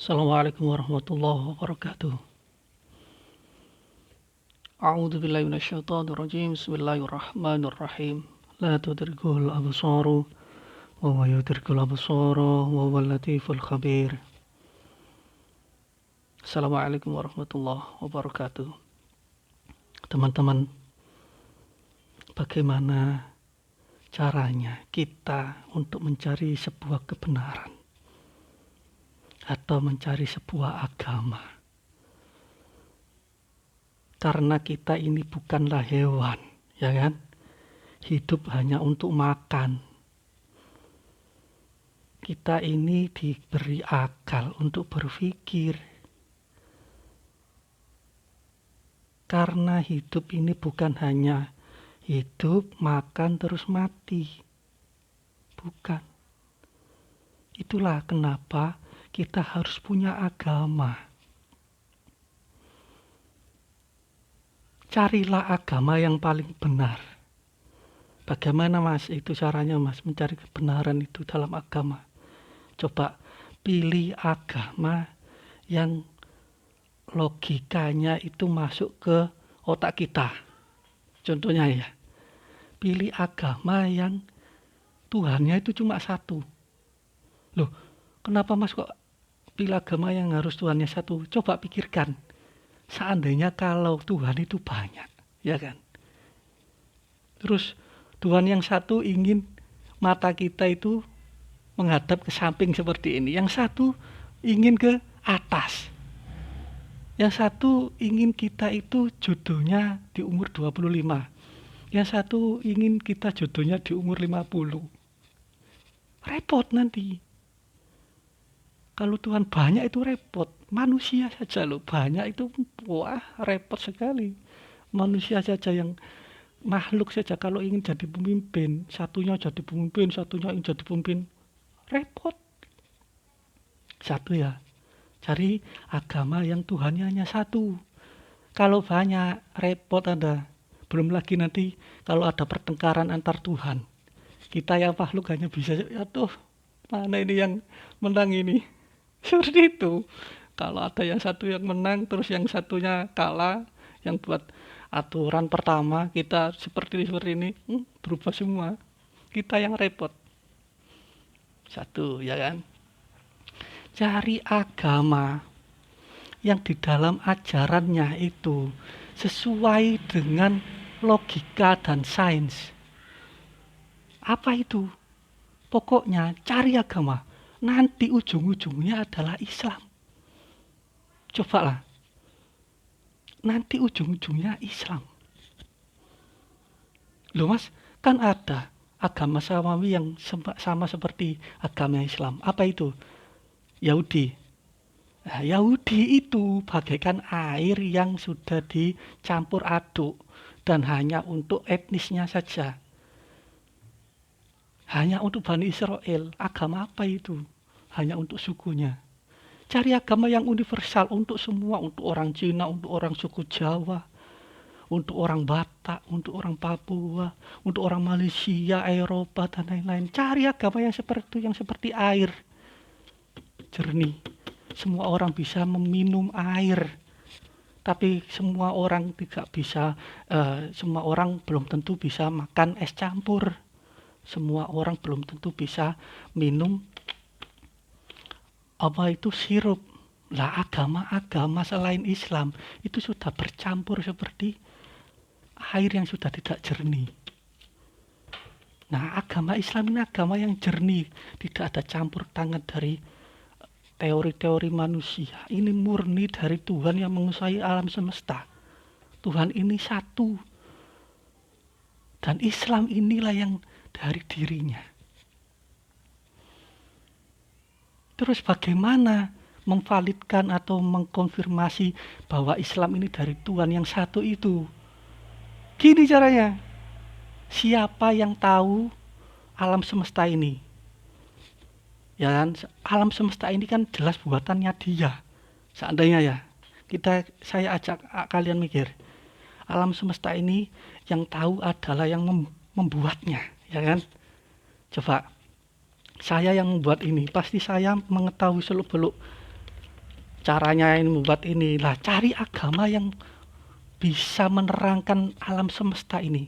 Assalamualaikum warahmatullahi wabarakatuh. A'udzu billahi minasyaitonir rajim. Bismillahirrahmanirrahim. La tudrikul absaru wa huwa yudrikul absara wa huwal latiful khabir. Assalamualaikum warahmatullahi wabarakatuh. Teman-teman, bagaimana caranya kita untuk mencari sebuah kebenaran atau mencari sebuah agama? Karena kita ini bukanlah hewan, ya kan? Hidup hanya untuk makan. Kita ini diberi akal untuk berpikir. Karena hidup ini bukan hanya hidup, makan, terus mati. Bukan. Itulah kenapa kita harus punya agama. Carilah agama yang paling benar. Bagaimana mas itu caranya mas mencari kebenaran itu dalam agama? Coba pilih agama yang logikanya itu masuk ke otak kita. Contohnya ya, pilih agama yang Tuhannya itu cuma satu. Loh, kenapa mas kok pilih agama yang harus Tuhannya satu? Coba pikirkan. Seandainya kalau Tuhan itu banyak, ya kan? Terus Tuhan yang satu ingin mata kita itu menghadap ke samping seperti ini. Yang satu ingin ke atas. Yang satu ingin kita itu jodohnya di umur 25. Yang satu ingin kita jodohnya di umur 50. Repot nanti. Kalau Tuhan banyak itu repot. Manusia saja loh banyak itu, wah repot sekali. Manusia saja yang makhluk saja kalau ingin jadi pemimpin, satunya jadi pemimpin, satunya ingin jadi pemimpin, repot. Satu ya, cari agama yang Tuhannya hanya satu. Kalau banyak, repot Anda. Belum lagi nanti kalau ada pertengkaran antar Tuhan. Kita yang makhluk hanya bisa, aduh, mana ini yang menang ini. Seperti itu. Kalau ada yang satu yang menang, terus yang satunya kalah, yang buat aturan pertama, kita seperti ini, berubah semua. Kita yang repot. Satu, ya kan? Cari agama yang di dalam ajarannya itu sesuai dengan logika dan sains. Apa itu? Pokoknya cari agama. Nanti ujung-ujungnya adalah Islam. Cobalah. Nanti ujung-ujungnya Islam. Loh mas, kan ada agama samawi yang sama seperti agama Islam. Apa itu? Yahudi. Nah, Yahudi itu bagaikan air yang sudah dicampur aduk dan hanya untuk etnisnya saja. Hanya untuk Bani Israel. Agama apa itu? Hanya untuk sukunya. Cari agama yang universal untuk semua, untuk orang Cina, untuk orang suku Jawa, untuk orang Batak, untuk orang Papua, untuk orang Malaysia, Eropa dan lain-lain. Cari agama yang seperti itu, yang seperti air jernih. Semua orang bisa meminum air, tapi semua orang tidak bisa. Semua orang belum tentu bisa makan es campur. Semua orang belum tentu bisa minum apa itu sirup. Lah agama-agama selain Islam itu sudah bercampur seperti air yang sudah tidak jernih. Nah, agama Islam ini agama yang jernih, tidak ada campur tangan dari teori-teori manusia. Ini murni dari Tuhan yang menguasai alam semesta. Tuhan ini satu. Dan Islam inilah yang dari dirinya. Terus bagaimana memvalidkan atau mengkonfirmasi bahwa Islam ini dari Tuhan yang satu itu? Gini caranya. Siapa yang tahu alam semesta ini? Ya kan, alam semesta ini kan jelas buatannya dia. Seandainya ya, saya ajak kalian mikir. Alam semesta ini yang tahu adalah yang membuatnya, ya kan? Coba saya yang membuat ini, pasti saya mengetahui seluk-beluk caranya ini membuat ini. Lah, cari agama yang bisa menerangkan alam semesta ini.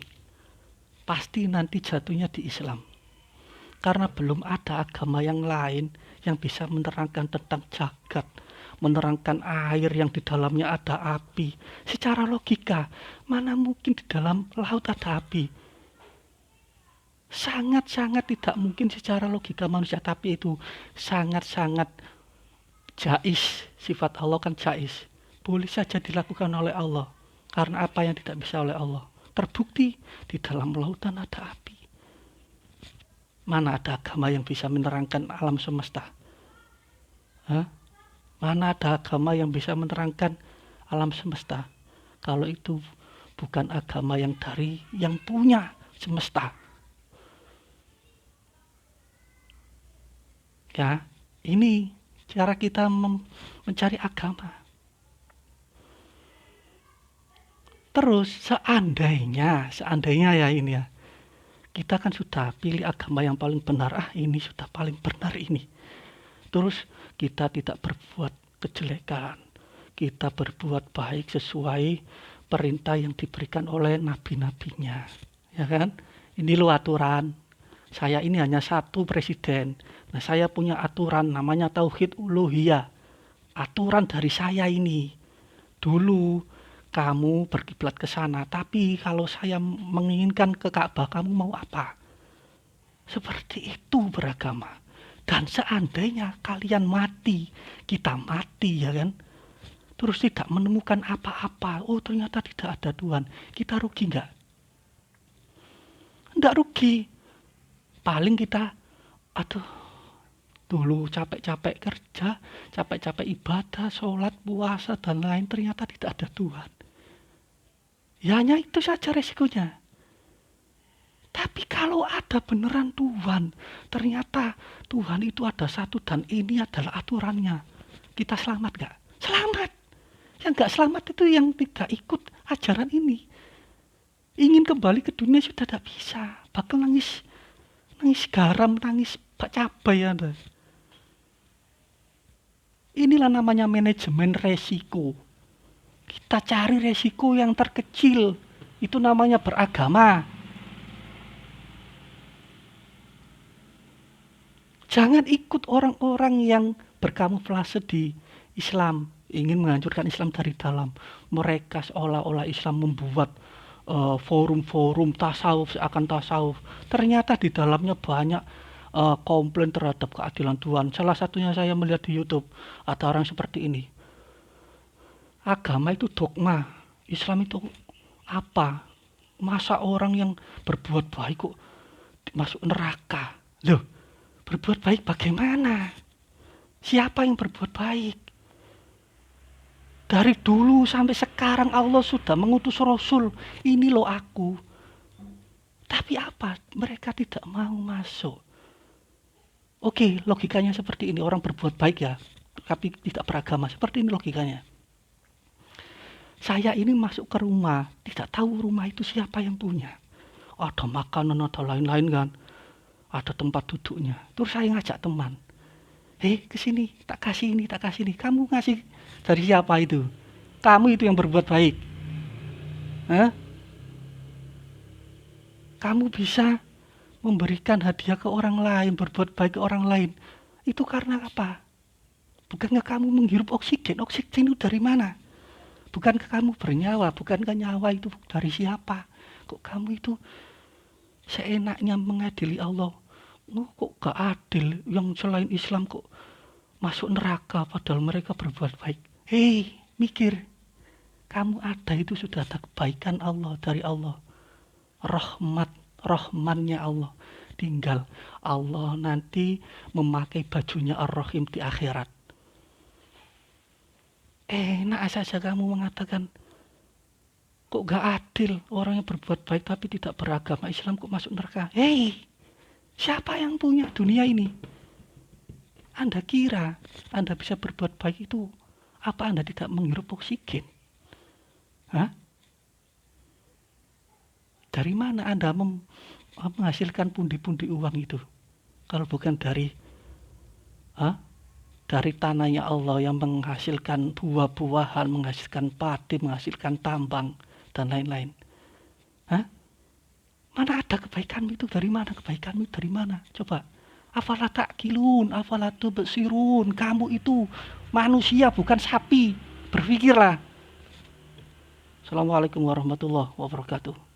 Pasti nanti jatuhnya di Islam. Karena belum ada agama yang lain yang bisa menerangkan tentang jagat, menerangkan air yang di dalamnya ada api. Secara logika, mana mungkin di dalam laut ada api? Sangat-sangat tidak mungkin secara logika manusia, tapi itu sangat-sangat jais. Sifat Allah kan jais. Boleh saja dilakukan oleh Allah. Karena apa yang tidak bisa oleh Allah? Terbukti di dalam lautan ada api. Mana ada agama yang bisa menerangkan alam semesta? Hah? Mana ada agama yang bisa menerangkan alam semesta? Kalau itu bukan agama yang dari yang punya semesta. Ya, ini cara kita mencari agama. Terus seandainya ya ini ya, kita kan sudah pilih agama yang paling benar, ini sudah paling benar ini. Terus kita tidak berbuat kejelekan, kita berbuat baik sesuai perintah yang diberikan oleh nabi-nabinya, ya kan? Ini lo aturan. Saya ini hanya satu presiden. Nah, saya punya aturan namanya tauhid uluhiyah. Aturan dari saya ini. Dulu kamu berkiblat ke sana, tapi kalau saya menginginkan ke Ka'bah, kamu mau apa? Seperti itu beragama. Dan seandainya kalian mati, kita mati ya kan? Terus tidak menemukan apa-apa, oh ternyata tidak ada Tuhan, kita rugi nggak? Nggak rugi. Paling kita, aduh, dulu capek-capek kerja, capek-capek ibadah, sholat, puasa, dan lain, ternyata tidak ada Tuhan. Ya hanya itu saja resikonya. Tapi kalau ada beneran Tuhan, ternyata Tuhan itu ada satu dan ini adalah aturannya. Kita selamat gak? Selamat. Yang gak selamat itu yang tidak ikut ajaran ini. Ingin kembali ke dunia sudah tidak bisa. Bakal nangis garam, nangis cabai Anda. Inilah namanya manajemen resiko. Kita cari resiko yang terkecil. Itu namanya beragama. Jangan ikut orang-orang yang berkamuflase di Islam, ingin menghancurkan Islam dari dalam. Mereka seolah-olah Islam membuat forum-forum tasawuf seakan tasawuf. Ternyata di dalamnya banyak komplain terhadap keadilan Tuhan. Salah satunya saya melihat di YouTube, ada orang seperti ini. Agama itu dogma, Islam itu apa? Masa orang yang berbuat baik kok masuk neraka? Loh, berbuat baik bagaimana? Siapa yang berbuat baik? Dari dulu sampai sekarang Allah sudah mengutus Rasul. Ini loh aku. Tapi apa? Mereka tidak mau masuk. Oke, logikanya seperti ini. Orang berbuat baik ya, tapi tidak beragama. Seperti ini logikanya. Saya ini masuk ke rumah, tidak tahu rumah itu siapa yang punya. Ada makanan, ada lain-lain kan. Ada tempat duduknya. Terus saya ngajak teman. Kesini, tak kasih ini, tak kasih ini. Kamu ngasih dari siapa itu? Kamu itu yang berbuat baik. Hah? Kamu bisa memberikan hadiah ke orang lain, berbuat baik ke orang lain. Itu karena apa? Bukankah kamu menghirup oksigen? Oksigen itu dari mana? Bukankah kamu bernyawa? Bukankah nyawa itu dari siapa? Kok kamu itu seenaknya mengadili Allah? Kok gak adil? Yang selain Islam kok masuk neraka padahal mereka berbuat baik. Mikir. Kamu ada itu sudah ada kebaikan Allah dari Allah. Rahmannya Allah. Tinggal Allah nanti memakai bajunya Ar-Rahim di akhirat. Enak saja kamu mengatakan kok gak adil orang yang berbuat baik tapi tidak beragama Islam kok masuk neraka. Siapa yang punya dunia ini? Anda kira Anda bisa berbuat baik itu apa Anda tidak menghirup oksigen? Hah? Dari mana Anda menghasilkan pundi-pundi uang itu? Kalau bukan dari dari tanahnya Allah yang menghasilkan buah-buahan, menghasilkan padi, menghasilkan tambang, dan lain-lain. Hah? Mana ada kebaikanmu itu? Dari mana kebaikanmu? Dari mana? Coba. Afala ta'qilun, afala tubsirun. Kamu itu manusia bukan sapi. Berpikirlah. Assalamualaikum warahmatullahi wabarakatuh.